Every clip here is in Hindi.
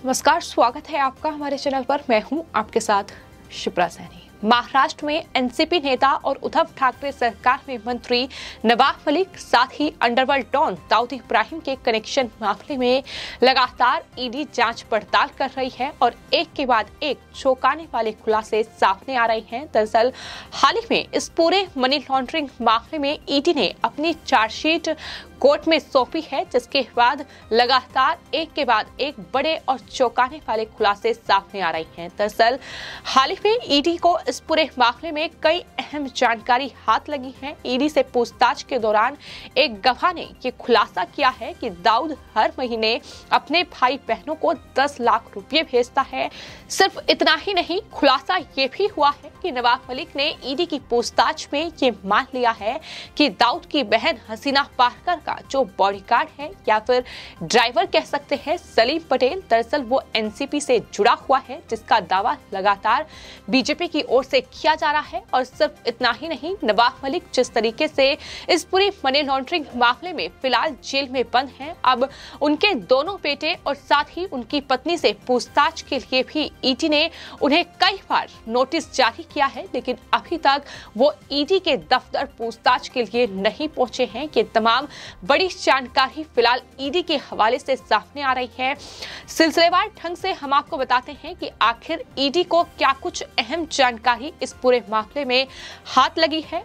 नमस्कार, स्वागत है आपका हमारे चैनल पर। मैं हूं आपके साथ शिप्रा सैनी। महाराष्ट्र में एनसीपी नेता और उद्धव ठाकरे सरकार में मंत्री नवाब मलिक, साथ ही अंडरवर्ल्ड डॉन दाऊद इब्राहिम के कनेक्शन मामले में लगातार ईडी जांच पड़ताल कर रही है और एक के बाद एक चौंकाने वाले खुलासे सामने आ रहे हैं। दरअसल हाल ही में इस पूरे मनी लॉन्ड्रिंग मामले में ईडी ने अपनी चार्जशीट कोर्ट में सौंपी है, जिसके बाद लगातार एक के बाद एक बड़े और चौंकाने वाले खुलासे सामने आ रहे हैं। दरअसल हाल ही में ईडी को इस पूरे मामले में कई अहम जानकारी हाथ लगी है। ईडी से पूछताछ के दौरान एक गवाह ने ये खुलासा किया है कि दाऊद हर महीने अपने भाई बहनों को 10 लाख रुपए भेजता है। सिर्फ इतना ही नहीं, खुलासा ये भी हुआ है कि नवाब मलिक ने ईडी की पूछताछ में ये मान लिया है कि दाऊद की बहन हसीना पारकर का जो बॉडीगार्ड है या फिर ड्राइवर कह सकते हैं, सलीम पटेल, दरअसल वो एनसीपी से जुड़ा हुआ है, जिसका दावा लगातार बीजेपी की ओर से किया जा रहा है। और सिर्फ इतना ही नहीं, नवाब मलिक जिस तरीके से इस पूरी मनी लॉन्ड्रिंग मामले में फिलहाल जेल में बंद हैं, अब उनके दोनों बेटे और साथ ही उनकी पत्नी से पूछताछ के लिए भी ईडी ने उन्हें कई बार नोटिस जारी किया है, लेकिन अभी तक वो ईडी के दफ्तर पूछताछ के लिए नहीं पहुंचे हैं। ये तमाम बड़ी जानकारी फिलहाल ईडी के हवाले से सामने आ रही है। सिलसिलेवार ढंग से हम आपको बताते हैं कि आखिर ईडी को क्या कुछ अहम जानकारी इस पूरे मामले में हाथ लगी है।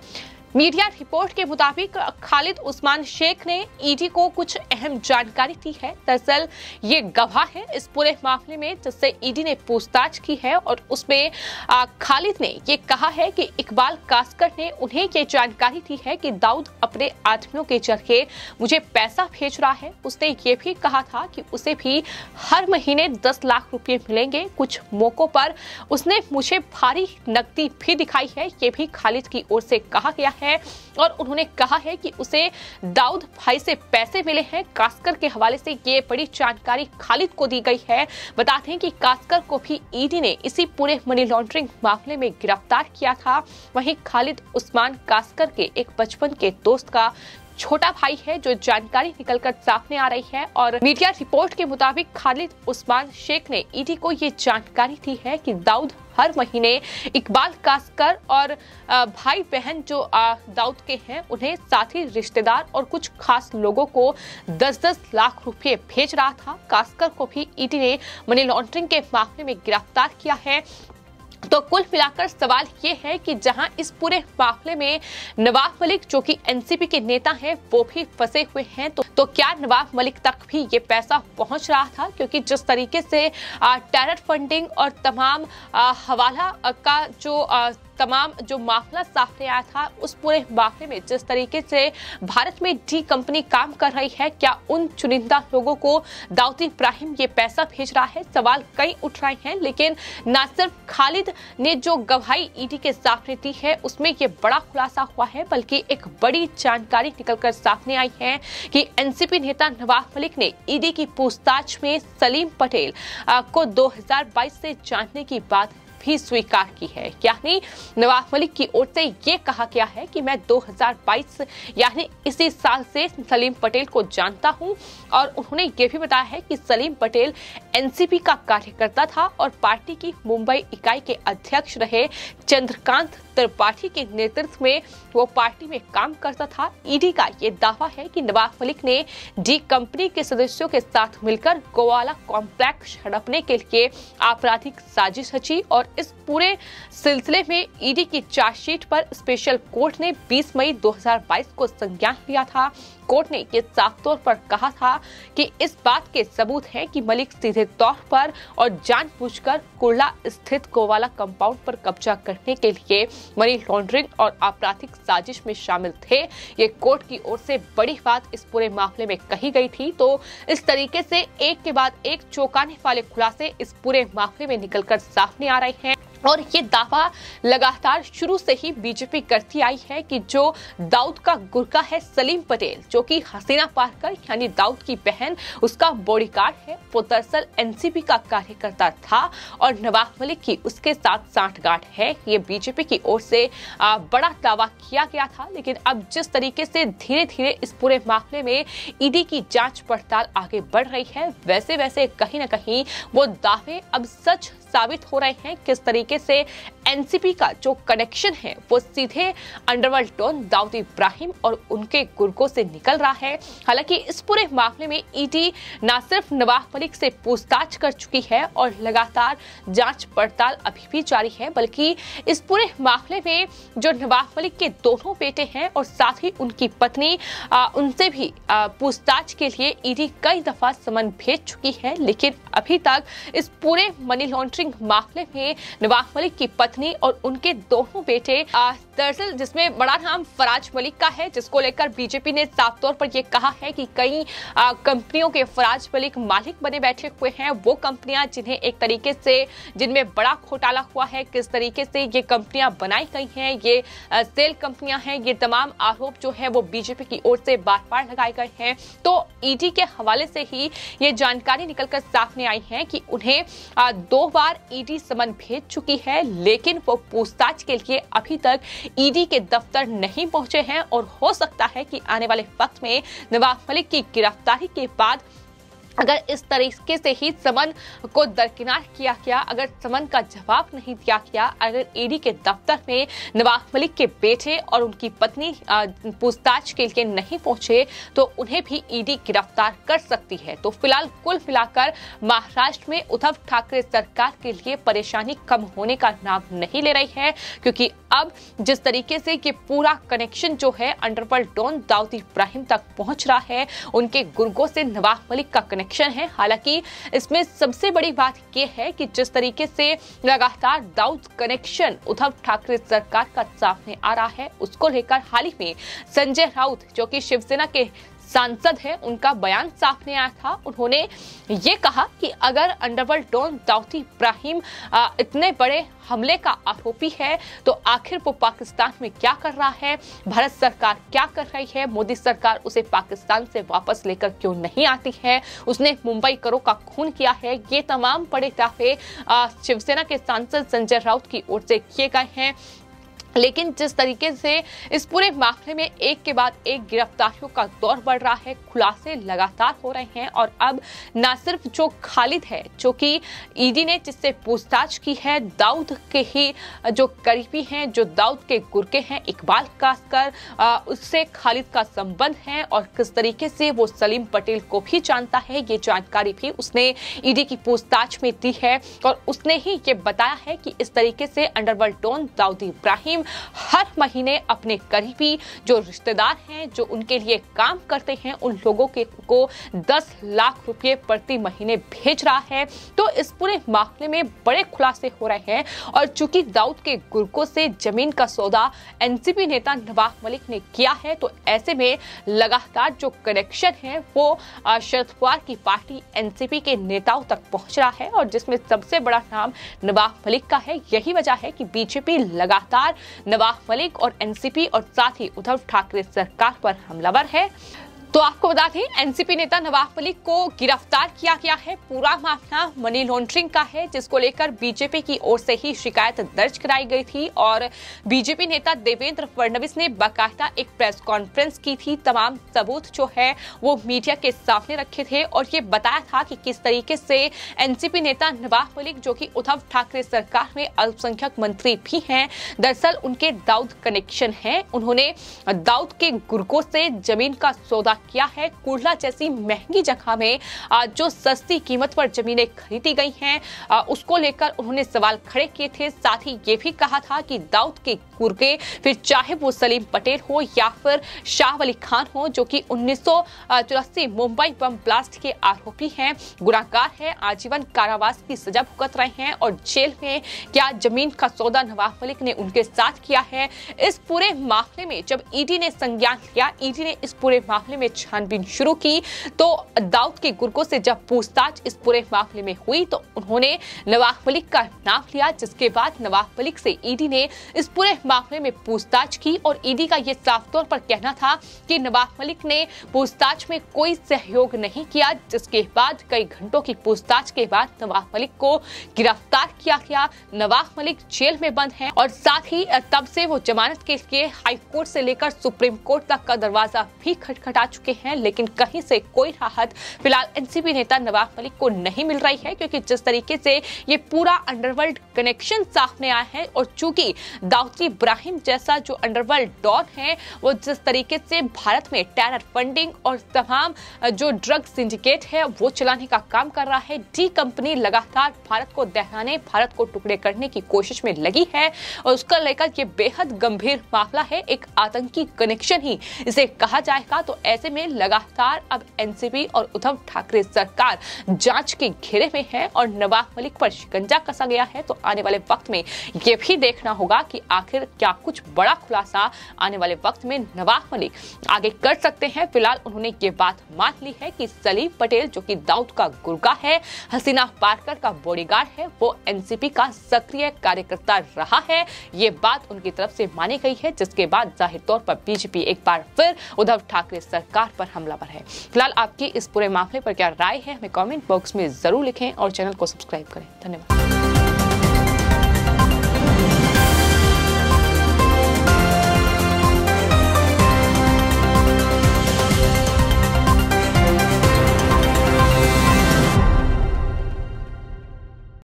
मीडिया रिपोर्ट के मुताबिक खालिद उस्मान शेख ने ईडी को कुछ अहम जानकारी दी है। दरअसल ये गवाह है इस पूरे मामले में, जिससे ईडी ने पूछताछ की है और उसमें खालिद ने ये कहा है कि इकबाल कास्कर ने उन्हें ये जानकारी दी है कि दाऊद अपने आदमियों के जरिए मुझे पैसा भेज रहा है। उसने ये भी कहा था कि उसे भी हर महीने 10 लाख रुपए मिलेंगे। कुछ मौकों पर उसने मुझे भारी नकदी भी दिखाई है, ये भी खालिद की ओर से कहा गया है। और उन्होंने कहा है कि उसे दाऊद भाई से पैसे मिले हैं। कास्कर के हवाले से ये बड़ी जानकारी खालिद को दी गई है। बताते हैं कि कास्कर को भी ईडी ने इसी पूरे मनी लॉन्ड्रिंग मामले में गिरफ्तार किया था। वहीं खालिद उस्मान कास्कर के एक बचपन के दोस्त का छोटा भाई है, जो जानकारी निकलकर सामने आ रही है। और मीडिया रिपोर्ट के मुताबिक खालिद उस्मान शेख ने ईडी को ये जानकारी दी है कि दाऊद हर महीने इकबाल कास्कर और भाई बहन जो दाऊद के हैं, उन्हें साथ ही रिश्तेदार और कुछ खास लोगों को 10-10 लाख रुपए भेज रहा था। कास्कर को भी ईडी ने मनी लॉन्ड्रिंग के मामले में गिरफ्तार किया है। तो कुल मिलाकर सवाल ये है कि जहां इस पूरे मामले में नवाब मलिक, जो कि एनसीपी के नेता हैं, वो भी फंसे हुए हैं, तो क्या नवाब मलिक तक भी ये पैसा पहुंच रहा था? क्योंकि जिस तरीके से टेरर फंडिंग और तमाम हवाला का तमाम जो मामला सामने आया था, उस पूरे मामले में जिस तरीके से भारत में डी कंपनी काम कर रही है, क्या उन चुनिंदा लोगों को दाऊद इब्राहिम ये पैसा भेज रहा है? सवाल कई उठ रहे हैं। लेकिन न सिर्फ खालिद ने जो गवाही ईडी के सामने दी है उसमें ये बड़ा खुलासा हुआ है, बल्कि एक बड़ी जानकारी निकलकर सामने आई है कि एनसीपी नेता नवाब मलिक ने ईडी की पूछताछ में सलीम पटेल को 2022 से जानने की बात भी स्वीकार की है। यानी नवाब मलिक की ओर से ये कहा गया है कि मैं 2022 यानी इसी साल से सलीम पटेल को जानता हूं। और उन्होंने ये भी बताया है कि सलीम पटेल एनसीपी का कार्यकर्ता था और पार्टी की मुंबई इकाई के अध्यक्ष रहे चंद्रकांत त्रिपाठी के नेतृत्व में वो पार्टी में काम करता था। ईडी का ये दावा है कि नवाब मलिक ने डी कंपनी के सदस्यों के साथ मिलकर गोवाला कॉम्प्लेक्स हड़पने के लिए आपराधिक साजिश रची। और इस पूरे सिलसिले में ईडी की चार्जशीट पर स्पेशल कोर्ट ने 20 मई 2022 को संज्ञान लिया था। कोर्ट ने ये साफ तौर पर कहा था कि इस बात के सबूत हैं कि मलिक सीधे तौर पर और जानबूझकर कुर्ला स्थित गोवाला कंपाउंड पर कब्जा करने के लिए मनी लॉन्ड्रिंग और आपराधिक साजिश में शामिल थे। ये कोर्ट की ओर से बड़ी बात इस पूरे मामले में कही गई थी। तो इस तरीके से एक के बाद एक चौंकाने वाले खुलासे इस पूरे मामले में निकलकर सामने आ रहे हैं। और ये दावा लगातार शुरू से ही बीजेपी करती आई है कि जो दाऊद का गुर्गा है सलीम पटेल, जो कि हसीना पारकर यानी दाऊद की बहन, उसका बॉडीगार्ड है, वो दरअसल एनसीपी का कार्यकर्ता था और नवाब मलिक की उसके साथ सांठगांठ है। ये बीजेपी की ओर से बड़ा दावा किया गया था। लेकिन अब जिस तरीके से धीरे धीरे इस पूरे मामले में ईडी की जांच पड़ताल आगे बढ़ रही है, वैसे वैसे कहीं ना कहीं वो दावे अब सच साबित हो रहे हैं। किस तरीके से एनसीपी का जो कनेक्शन है वो सीधे अंडरवर्ल्ड डॉन दाऊद इब्राहिम और उनके गुर्गों से निकल रहा है। हालांकि इस पूरे मामले में ईडी न सिर्फ नवाब मलिक से पूछताछ कर चुकी है और लगातार जांच पड़ताल अभी भी जारी है, बल्कि इस पूरे मामले में जो नवाब मलिक के दोनों बेटे हैं और साथ ही उनकी पत्नी, उनसे भी पूछताछ के लिए ईडी कई दफा समन भेज चुकी है। लेकिन अभी तक इस पूरे मनी लॉन्ड्रिंग मामले में नवाब मलिक की पत्नी और उनके दोनों बेटे, दरअसल जिसमें बड़ा नाम फराज मलिक का है, जिसको लेकर बीजेपी ने साफ तौर पर यह कहा है कि कई कंपनियों के फराज मलिक मालिक बने बैठे हुए हैं। वो कंपनियां जिन्हें एक तरीके से, जिनमें बड़ा घोटाला हुआ है, किस तरीके से ये कंपनियां बनाई गई हैं, ये सेल कंपनियां हैं, ये तमाम आरोप जो है वो बीजेपी की ओर से बार बार लगाए गए हैं। तो ईडी के हवाले से ही ये जानकारी निकलकर सामने आई है कि उन्हें 2 बार ईडी समन भेज चुकी है, लेकिन वो पूछताछ के लिए अभी तक ईडी के दफ्तर नहीं पहुंचे हैं और हो सकता है कि आने वाले वक्त में नवाब मलिक की गिरफ्तारी के बाद अगर इस तरीके से ही समन को दरकिनार किया गया, अगर समन का जवाब नहीं दिया गया, अगर ईडी के दफ्तर में नवाब मलिक के बेटे और उनकी पत्नी पूछताछ के लिए नहीं पहुंचे, तो उन्हें भी ईडी गिरफ्तार कर सकती है। तो फिलहाल कुल मिलाकर महाराष्ट्र में उद्धव ठाकरे सरकार के लिए परेशानी कम होने का नाम नहीं ले रही है, क्योंकि अब जिस तरीके से ये पूरा कनेक्शन जो है अंडरवर्ल्ड डॉन दाऊद इब्राहिम तक पहुंच रहा है, उनके गुर्गों से नवाब मलिक का कनेक्शन है। हालांकि इसमें सबसे बड़ी बात यह है कि जिस तरीके से लगातार दाऊद कनेक्शन उद्धव ठाकरे सरकार का सामने आ रहा है, उसको लेकर हाल ही में संजय राउत, जो कि शिवसेना के सांसद है, उनका बयान सामने आया था। उन्होंने ये कहा कि अगर अंडरवर्ल्ड डॉन दाऊद इब्राहिम इतने बड़े हमले का आरोपी है, तो आखिर वो पाकिस्तान में क्या कर रहा है, भारत सरकार क्या कर रही है, मोदी सरकार उसे पाकिस्तान से वापस लेकर क्यों नहीं आती है, उसने मुंबई करों का खून किया है। ये तमाम बड़े दावे शिवसेना के सांसद संजय राउत की ओर से किए गए हैं। लेकिन जिस तरीके से इस पूरे मामले में एक के बाद एक गिरफ्तारियों का दौर बढ़ रहा है, खुलासे लगातार हो रहे हैं और अब न सिर्फ जो खालिद है, जो कि ईडी ने जिससे पूछताछ की है, दाऊद के ही जो करीबी हैं, जो दाऊद के गुर्गे हैं, इकबाल कासकर, उससे खालिद का संबंध है और किस तरीके से वो सलीम पटेल को भी जानता है, ये जानकारी भी उसने ईडी की पूछताछ में दी है। और उसने ही ये बताया है कि इस तरीके से अंडरवर्ल्ड डॉन दाऊद इब्राहिम हर महीने अपने करीबी जो रिश्तेदार हैं, जो उनके लिए काम करते हैं, उन लोगों को 10 लाख रुपए प्रति महीने भेज रहा है। तो इस पूरे मामले में बड़े खुलासे हो रहे हैं और चूंकि दाऊद के गुर्गों से जमीन का सौदा एनसीपी नेता नवाब मलिक ने किया है, तो ऐसे में लगातार जो कनेक्शन है वो शरद पवार की पार्टी एनसीपी के नेताओं तक पहुंच रहा है और जिसमें सबसे बड़ा नाम नवाब मलिक का है। यही वजह है कि बीजेपी लगातार नवाब मलिक और एनसीपी और साथ ही उद्धव ठाकरे सरकार पर हमलावर है। तो आपको बता दें, एनसीपी नेता नवाब मलिक को गिरफ्तार किया गया है। पूरा मामला मनी लॉन्ड्रिंग का है, जिसको लेकर बीजेपी की ओर से ही शिकायत दर्ज कराई गई थी और बीजेपी नेता देवेंद्र फडणवीस ने बाकायदा एक प्रेस कॉन्फ्रेंस की थी। तमाम सबूत जो है वो मीडिया के सामने रखे थे और ये बताया था कि किस तरीके से एनसीपी नेता नवाब मलिक, जो कि उद्धव ठाकरे सरकार में अल्पसंख्यक मंत्री भी हैं, दरअसल उनके दाऊद कनेक्शन है। उन्होंने दाऊद के गुर्गों से जमीन का सौदा किया है। कुर्ला जैसी महंगी जगह में जो सस्ती कीमत पर जमीनें खरीदी गई हैं, उसको लेकर उन्होंने सवाल खड़े किए थे। साथ ही ये भी कहा था कि दाऊद के गुर्गे, फिर चाहे वो सलीम पटेल हो या फिर शाह अली खान हो, जो कि 1984 मुंबई बम ब्लास्ट के आरोपी हैं, गुनाहगार हैं, आजीवन कारावास की सजा भुगत रहे हैं और जेल में क्या जमीन का सौदा नवाब मलिक ने उनके साथ किया है। इस पूरे मामले में जब ईडी ने संज्ञान लिया, ईडी ने इस पूरे मामले में छानबीन शुरू की, तो दाऊद के गुर्गों से जब पूछताछ इस पूरे मामले में हुई तो उन्होंने नवाब मलिक का नाम लिया, जिसके बाद नवाब मलिक से ईडी ने इस पूरे मामले में पूछताछ की और ईडी का यह साफ तौर पर कहना था कि नवाब मलिक ने पूछताछ में कोई सहयोग नहीं किया, जिसके बाद कई घंटों की पूछताछ के बाद नवाब मलिक को गिरफ्तार किया गया। नवाब मलिक जेल में बंद हैं और साथ ही तब से वो जमानत के लिए हाई कोर्ट से लेकर सुप्रीम कोर्ट तक का दरवाजा भी खटखटा चुके हैं, लेकिन कहीं से कोई राहत फिलहाल एनसीपी नेता नवाब मलिक को नहीं मिल रही है, क्योंकि जिस तरीके से ये पूरा अंडरवर्ल्ड कनेक्शन सामने आया है और चूंकि दाऊद इब्राहिम जैसा जो अंडरवर्ल्ड डॉन है वो जिस तरीके से भारत में टेरर फंडिंग और तमाम जो ड्रग सिंडिकेट है वो चलाने का काम कर रहा है, डी कंपनी लगातार भारत को दहलाने, भारत को टुकड़े करने की कोशिश में लगी है और उसका लेकर ये बेहद गंभीर मामला है, एक आतंकी कनेक्शन ही इसे कहा जाएगा। तो ऐसे में लगातार अब एनसीपी और उद्धव ठाकरे सरकार जांच के घेरे में है और नवाब मलिक पर शिकंजा कसा गया है। तो आने वाले वक्त में यह भी देखना होगा कि आखिर क्या कुछ बड़ा खुलासा आने वाले वक्त में नवाब मलिक आगे कर सकते हैं। फिलहाल उन्होंने ये बात मान ली है कि सलीम पटेल जो कि दाऊद का गुर्गा है, हसीना पारकर का बॉडीगार्ड है, वो एनसीपी का सक्रिय कार्यकर्ता रहा है, ये बात उनकी तरफ से मानी गई है, जिसके बाद जाहिर तौर पर बीजेपी एक बार फिर उद्धव ठाकरे सरकार पर हमलावर है। फिलहाल आपकी इस पूरे मामले पर क्या राय है हमें कमेंट बॉक्स में जरूर लिखें और चैनल को सब्सक्राइब करें। धन्यवाद।